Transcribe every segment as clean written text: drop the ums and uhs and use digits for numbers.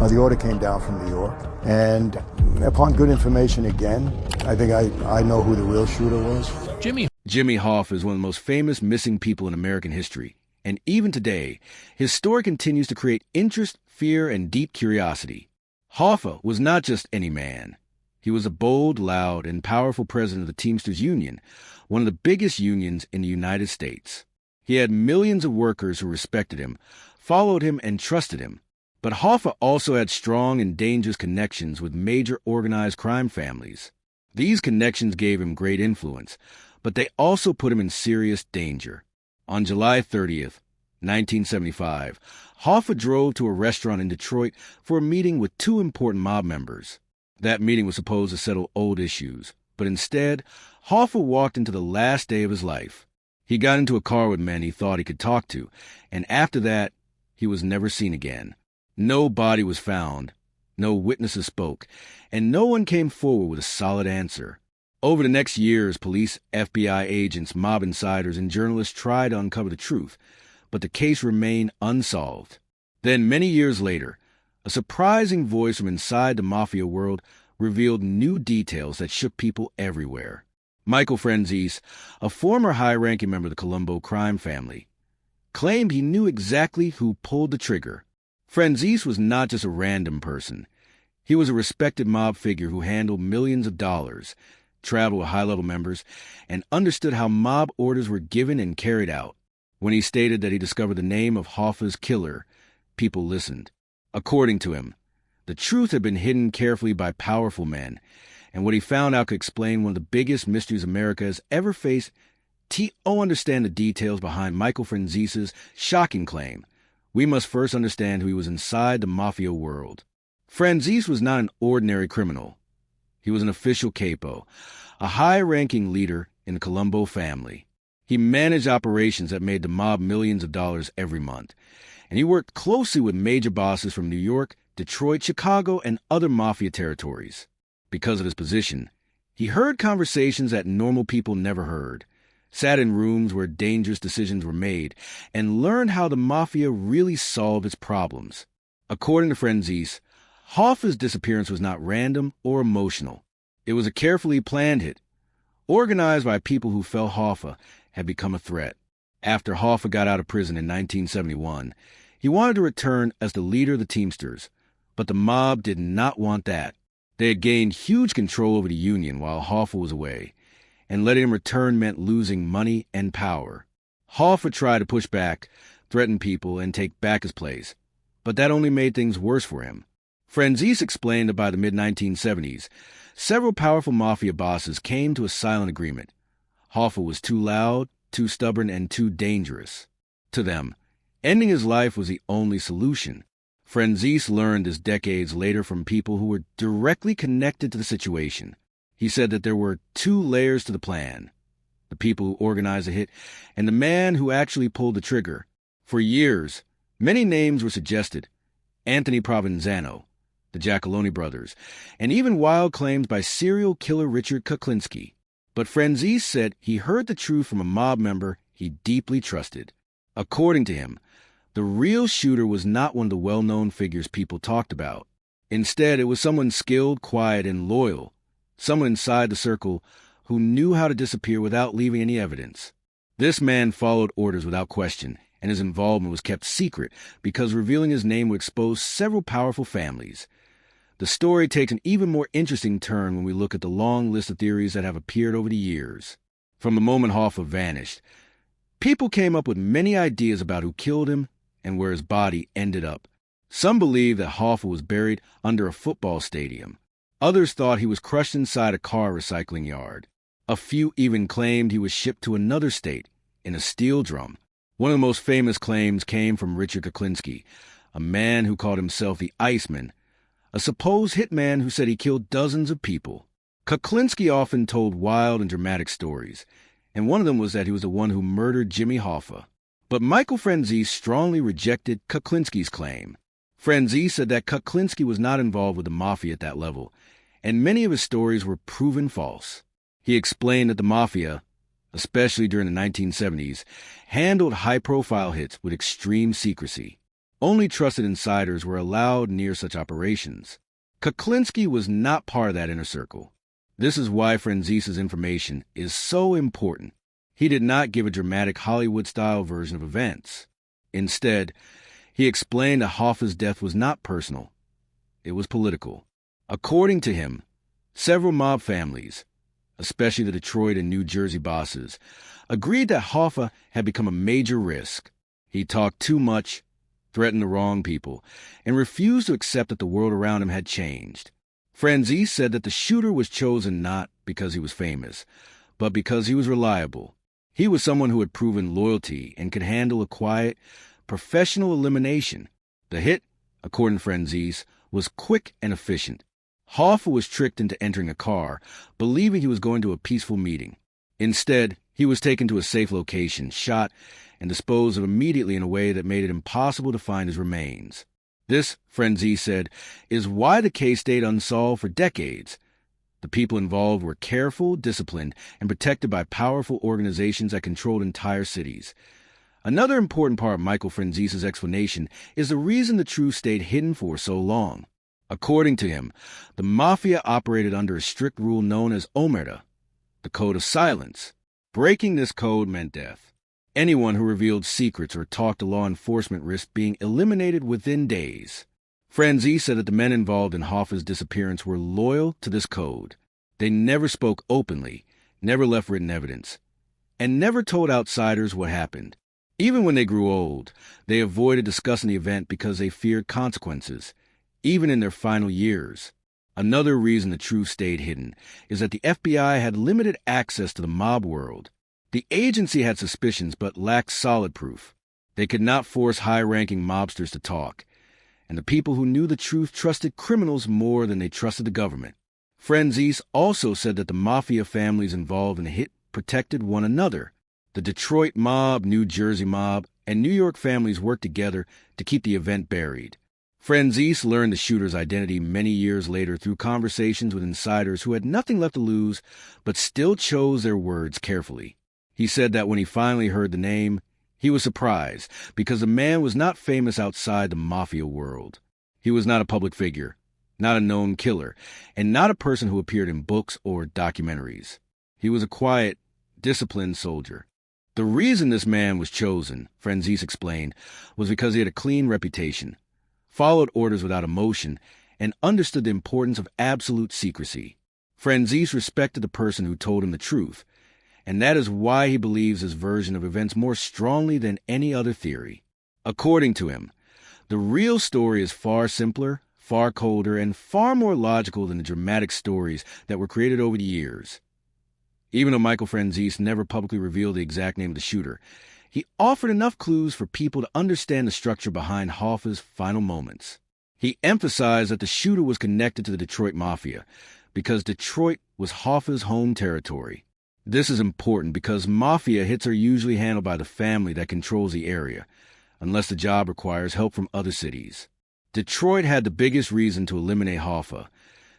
The order came down from New York, and upon good information again, I think I know who the real shooter was. Jimmy Hoffa is one of the most famous missing people in American history, and even today, his story continues to create interest, fear, and deep curiosity. Hoffa was not just any man. He was a bold, loud, and powerful president of the Teamsters Union, one of the biggest unions in the United States. He had millions of workers who respected him, followed him, and trusted him. But Hoffa also had strong and dangerous connections with major organized crime families. These connections gave him great influence, but they also put him in serious danger. On July 30th, 1975, Hoffa drove to a restaurant in Detroit for a meeting with two important mob members. That meeting was supposed to settle old issues, but instead, Hoffa walked into the last day of his life. He got into a car with men he thought he could talk to, and after that, he was never seen again. No body was found, no witnesses spoke, and no one came forward with a solid answer. Over the next years, police, FBI agents, mob insiders, and journalists tried to uncover the truth, but the case remained unsolved. Then, many years later, a surprising voice from inside the mafia world revealed new details that shook people everywhere. Michael Franzese, a former high-ranking member of the Colombo crime family, claimed he knew exactly who pulled the trigger. Franzese was not just a random person. He was a respected mob figure who handled millions of dollars, traveled with high-level members, and understood how mob orders were given and carried out. When he stated that he discovered the name of Hoffa's killer, people listened. According to him, the truth had been hidden carefully by powerful men, and what he found out could explain one of the biggest mysteries America has ever faced. To understand the details behind Michael Franzese's shocking claim, we must first understand who he was inside the mafia world. Franzese was not an ordinary criminal. He was an official capo, a high-ranking leader in the Colombo family. He managed operations that made the mob millions of dollars every month, and he worked closely with major bosses from New York, Detroit, Chicago, and other mafia territories. Because of his position, he heard conversations that normal people never heard, sat in rooms where dangerous decisions were made, and learned how the mafia really solved its problems. According to Franzese, Hoffa's disappearance was not random or emotional. It was a carefully planned hit, organized by people who felt Hoffa had become a threat. After Hoffa got out of prison in 1971, he wanted to return as the leader of the Teamsters, but the mob did not want that. They had gained huge control over the union while Hoffa was away, and letting him return meant losing money and power. Hoffa tried to push back, threaten people, and take back his place, but that only made things worse for him. Franzese explained that by the mid-1970s, several powerful mafia bosses came to a silent agreement. Hoffa was too loud, too stubborn, and too dangerous. To them, ending his life was the only solution. Franzese learned this decades later from people who were directly connected to the situation. He said that there were two layers to the plan: the people who organized the hit and the man who actually pulled the trigger. For years, many names were suggested: Anthony Provenzano, the Giacalone brothers, and even wild claims by serial killer Richard Kuklinski. But Franzese said he heard the truth from a mob member he deeply trusted. According to him, the real shooter was not one of the well-known figures people talked about. Instead, it was someone skilled, quiet, and loyal, someone inside the circle who knew how to disappear without leaving any evidence. This man followed orders without question, and his involvement was kept secret because revealing his name would expose several powerful families. The story takes an even more interesting turn when we look at the long list of theories that have appeared over the years. From the moment Hoffa vanished, people came up with many ideas about who killed him and where his body ended up. Some believed that Hoffa was buried under a football stadium. Others thought he was crushed inside a car recycling yard. A few even claimed he was shipped to another state in a steel drum. One of the most famous claims came from Richard Kuklinski, a man who called himself the Iceman, a supposed hitman who said he killed dozens of people. Kuklinski often told wild and dramatic stories, and one of them was that he was the one who murdered Jimmy Hoffa. But Michael Franzese strongly rejected Kuklinski's claim. Franzese said that Kuklinski was not involved with the mafia at that level, and many of his stories were proven false. He explained that the mafia, especially during the 1970s, handled high-profile hits with extreme secrecy. Only trusted insiders were allowed near such operations. Kuklinski was not part of that inner circle. This is why Franzese's information is so important. He did not give a dramatic Hollywood-style version of events. Instead, he explained that Hoffa's death was not personal. It was political. According to him, several mob families, especially the Detroit and New Jersey bosses, agreed that Hoffa had become a major risk. He talked too much, threatened the wrong people, and refused to accept that the world around him had changed. Franzese said that the shooter was chosen not because he was famous, but because he was reliable. He was someone who had proven loyalty and could handle a quiet, professional elimination. The hit, according to Franzese, was quick and efficient. Hoffa was tricked into entering a car, believing he was going to a peaceful meeting. Instead, he was taken to a safe location, shot, and disposed of immediately in a way that made it impossible to find his remains. This, Franzese said, is why the case stayed unsolved for decades. The people involved were careful, disciplined, and protected by powerful organizations that controlled entire cities. Another important part of Michael Franzese's explanation is the reason the truth stayed hidden for so long. According to him, the mafia operated under a strict rule known as omerta, the code of silence. Breaking this code meant death. Anyone who revealed secrets or talked to law enforcement risked being eliminated within days. Franzese said that the men involved in Hoffa's disappearance were loyal to this code. They never spoke openly, never left written evidence, and never told outsiders what happened. Even when they grew old, they avoided discussing the event because they feared consequences, even in their final years. Another reason the truth stayed hidden is that the FBI had limited access to the mob world. The agency had suspicions but lacked solid proof. They could not force high-ranking mobsters to talk, and the people who knew the truth trusted criminals more than they trusted the government. Franzese also said that the mafia families involved in the hit protected one another. The Detroit mob, New Jersey mob, and New York families worked together to keep the event buried. Franzese learned the shooter's identity many years later through conversations with insiders who had nothing left to lose but still chose their words carefully. He said that when he finally heard the name, he was surprised because the man was not famous outside the mafia world. He was not a public figure, not a known killer, and not a person who appeared in books or documentaries. He was a quiet, disciplined soldier. The reason this man was chosen, Franzese explained, was because he had a clean reputation, followed orders without emotion, and understood the importance of absolute secrecy. Franzese respected the person who told him the truth, and that is why he believes his version of events more strongly than any other theory. According to him, the real story is far simpler, far colder, and far more logical than the dramatic stories that were created over the years. Even though Michael Franzese never publicly revealed the exact name of the shooter, he offered enough clues for people to understand the structure behind Hoffa's final moments. He emphasized that the shooter was connected to the Detroit Mafia because Detroit was Hoffa's home territory. This is important because mafia hits are usually handled by the family that controls the area, unless the job requires help from other cities. Detroit had the biggest reason to eliminate Hoffa,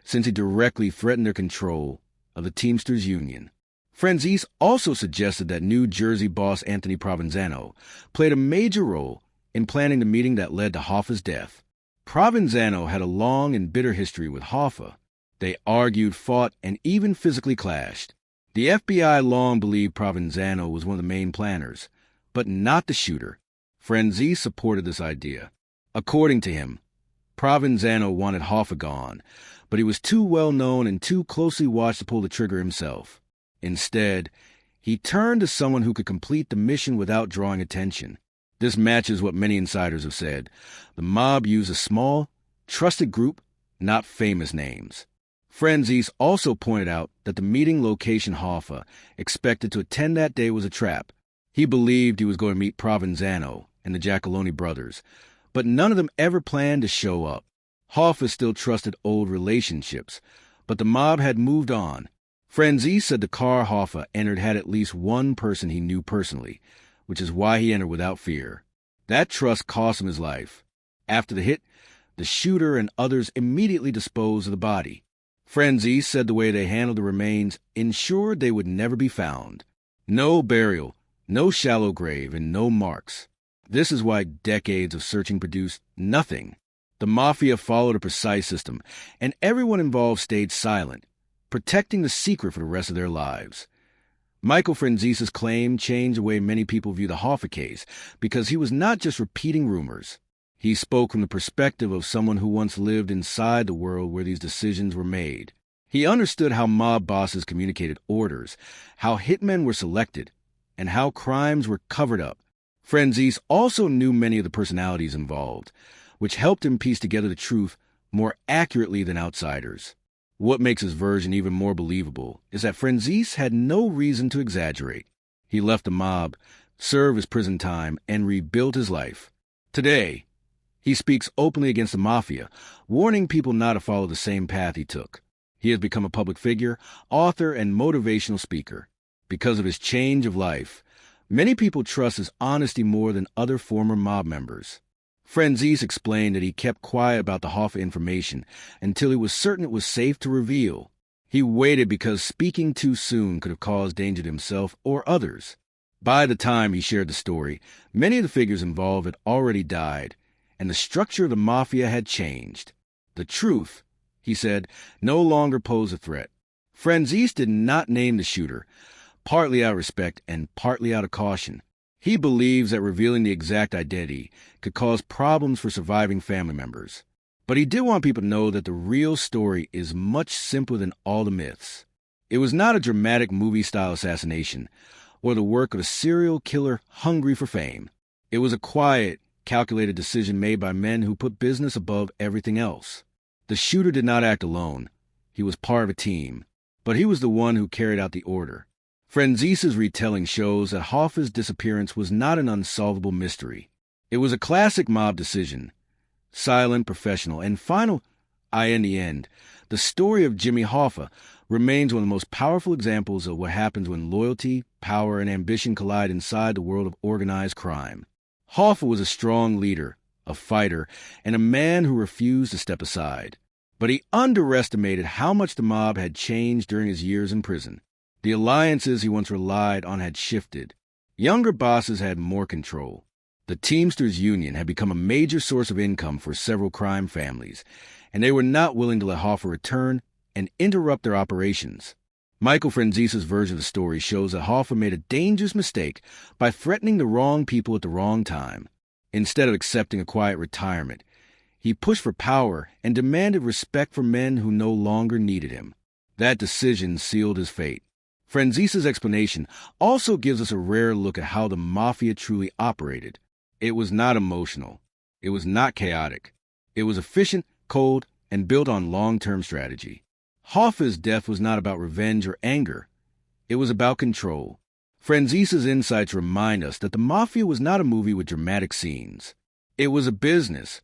since he directly threatened their control of the Teamsters Union. Franzese also suggested that New Jersey boss Anthony Provenzano played a major role in planning the meeting that led to Hoffa's death. Provenzano had a long and bitter history with Hoffa. They argued, fought, and even physically clashed. The FBI long believed Provenzano was one of the main planners, but not the shooter. Franzese supported this idea. According to him, Provenzano wanted Hoffa gone, but he was too well known and too closely watched to pull the trigger himself. Instead, he turned to someone who could complete the mission without drawing attention. This matches what many insiders have said. The mob used a small, trusted group, not famous names. Franzese also pointed out that the meeting location Hoffa expected to attend that day was a trap. He believed he was going to meet Provenzano and the Giacalone brothers, but none of them ever planned to show up. Hoffa still trusted old relationships, but the mob had moved on. Franzese said the car Hoffa entered had at least one person he knew personally, which is why he entered without fear. That trust cost him his life. After the hit, the shooter and others immediately disposed of the body. Franzese said the way they handled the remains ensured they would never be found. No burial, no shallow grave, and no marks. This is why decades of searching produced nothing. The mafia followed a precise system, and everyone involved stayed silent, protecting the secret for the rest of their lives. Michael Franzese's claim changed the way many people view the Hoffa case because he was not just repeating rumors. He spoke from the perspective of someone who once lived inside the world where these decisions were made. He understood how mob bosses communicated orders, how hitmen were selected, and how crimes were covered up. Franzese also knew many of the personalities involved, which helped him piece together the truth more accurately than outsiders. What makes his version even more believable is that Franzese had no reason to exaggerate. He left the mob, served his prison time, and rebuilt his life. Today, he speaks openly against the mafia, warning people not to follow the same path he took. He has become a public figure, author, and motivational speaker. Because of his change of life, many people trust his honesty more than other former mob members. Franzese explained that he kept quiet about the Hoffa information until he was certain it was safe to reveal. He waited because speaking too soon could have caused danger to himself or others. By the time he shared the story, many of the figures involved had already died, and the structure of the mafia had changed. The truth, he said, no longer posed a threat. Franzese did not name the shooter, partly out of respect and partly out of caution. He believes that revealing the exact identity could cause problems for surviving family members. But he did want people to know that the real story is much simpler than all the myths. It was not a dramatic movie-style assassination or the work of a serial killer hungry for fame. It was a quiet, calculated decision made by men who put business above everything else. The shooter did not act alone. He was part of a team, but he was the one who carried out the order. Franzese's retelling shows that Hoffa's disappearance was not an unsolvable mystery. It was a classic mob decision. Silent, professional, and final. In the end, the story of Jimmy Hoffa remains one of the most powerful examples of what happens when loyalty, power, and ambition collide inside the world of organized crime. Hoffa was a strong leader, a fighter, and a man who refused to step aside. But he underestimated how much the mob had changed during his years in prison. The alliances he once relied on had shifted. Younger bosses had more control. The Teamsters Union had become a major source of income for several crime families, and they were not willing to let Hoffa return and interrupt their operations. Michael Franzese's version of the story shows that Hoffa made a dangerous mistake by threatening the wrong people at the wrong time. Instead of accepting a quiet retirement, he pushed for power and demanded respect for men who no longer needed him. That decision sealed his fate. Franzese's explanation also gives us a rare look at how the mafia truly operated. It was not emotional. It was not chaotic. It was efficient, cold, and built on long-term strategy. Hoffa's death was not about revenge or anger. It was about control. Franzese's insights remind us that the mafia was not a movie with dramatic scenes. It was a business,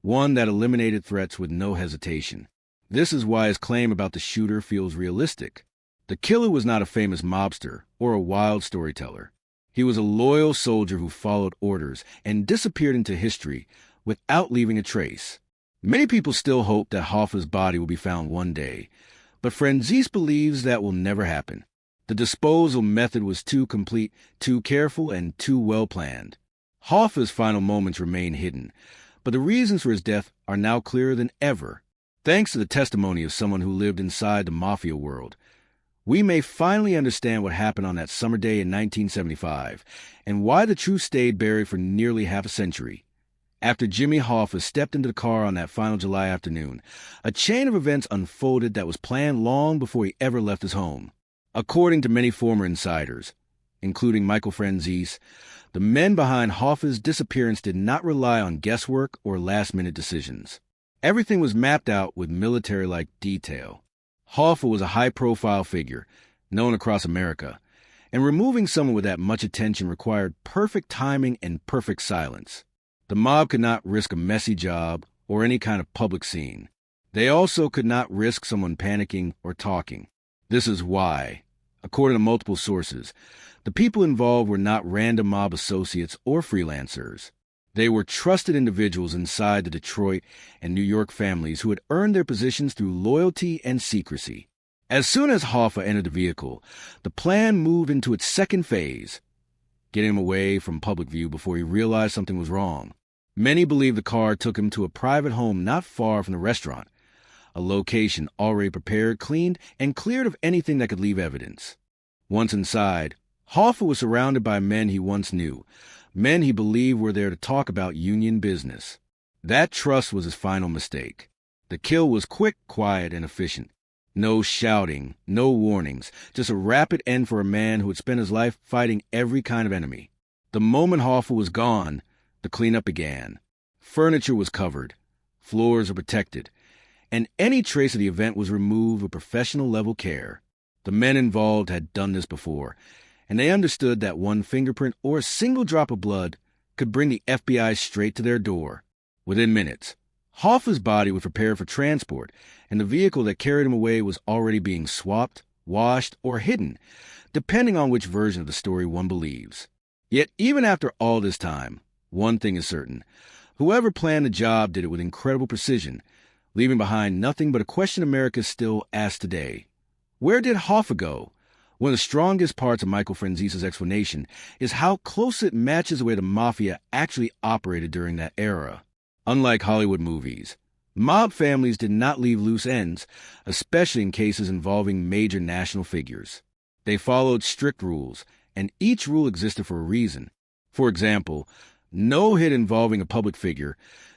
one that eliminated threats with no hesitation. This is why his claim about the shooter feels realistic. The killer was not a famous mobster or a wild storyteller. He was a loyal soldier who followed orders and disappeared into history without leaving a trace. Many people still hope that Hoffa's body will be found one day, but Franzese believes that will never happen. The disposal method was too complete, too careful, and too well planned. Hoffa's final moments remain hidden, but the reasons for his death are now clearer than ever. Thanks to the testimony of someone who lived inside the mafia world, we may finally understand what happened on that summer day in 1975 and why the truth stayed buried for nearly half a century. After Jimmy Hoffa stepped into the car on that final July afternoon, a chain of events unfolded that was planned long before he ever left his home. According to many former insiders, including Michael Franzese, the men behind Hoffa's disappearance did not rely on guesswork or last-minute decisions. Everything was mapped out with military-like detail. Hoffa was a high-profile figure, known across America, and removing someone with that much attention required perfect timing and perfect silence. The mob could not risk a messy job or any kind of public scene. They also could not risk someone panicking or talking. This is why, according to multiple sources, the people involved were not random mob associates or freelancers. They were trusted individuals inside the Detroit and New York families who had earned their positions through loyalty and secrecy. As soon as Hoffa entered the vehicle, the plan moved into its second phase. getting him away from public view before he realized something was wrong. Many believe the car took him to a private home not far from the restaurant, a location already prepared, cleaned, and cleared of anything that could leave evidence. Once inside, Hoffa was surrounded by men he once knew, men he believed were there to talk about union business. That trust was his final mistake. The kill was quick, quiet, and efficient. No shouting, no warnings, just a rapid end for a man who had spent his life fighting every kind of enemy. The moment Hoffa was gone, the cleanup began. Furniture was covered, floors were protected, and any trace of the event was removed with professional-level care. The men involved had done this before, and they understood that one fingerprint or a single drop of blood could bring the FBI straight to their door. Within minutes, Hoffa's body was prepared for transport, and the vehicle that carried him away was already being swapped, washed, or hidden, depending on which version of the story one believes. Yet even after all this time, one thing is certain. Whoever planned the job did it with incredible precision, leaving behind nothing but a question America still asks today. Where did Hoffa go? One of the strongest parts of Michael Franzese's explanation is how close it matches the way the mafia actually operated during that era. Unlike Hollywood movies, mob families did not leave loose ends, especially in cases involving major national figures. They followed strict rules, and each rule existed for a reason. For example, no hit involving a public figure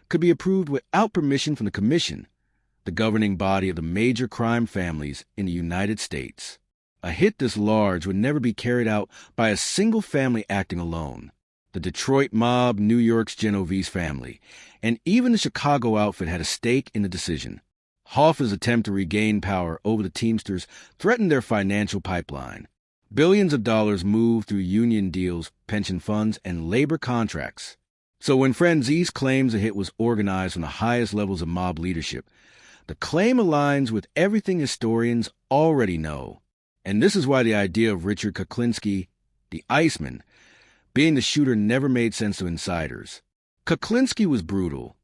could be approved without permission from the Commission, the governing body of the major crime families in the United States. A hit this large would never be carried out by a single family acting alone. The Detroit mob, New York's Genovese family, and even the Chicago outfit had a stake in the decision. Hoffa's attempt to regain power over the Teamsters threatened their financial pipeline. Billions of dollars moved through union deals, pension funds, and labor contracts. So when Franzese claims the hit was organized from the highest levels of mob leadership, the claim aligns with everything historians already know. And this is why the idea of Richard Kuklinski, the Iceman, being the shooter never made sense to insiders. Kuklinski was brutal,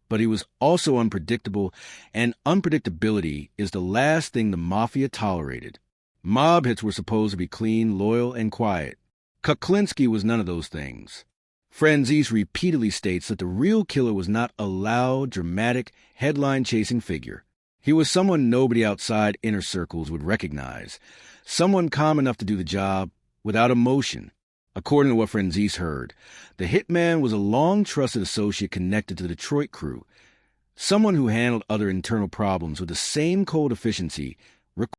but he was also unpredictable, and unpredictability is the last thing the mafia tolerated. Mob hits were supposed to be clean, loyal, and quiet. Kuklinski was none of those things. Franzese repeatedly states that the real killer was not a loud, dramatic, headline-chasing figure. He was someone nobody outside inner circles would recognize, someone calm enough to do the job without emotion. According to what Franzese heard, the hitman was a long-trusted associate connected to the Detroit crew, someone who handled other internal problems with the same cold efficiency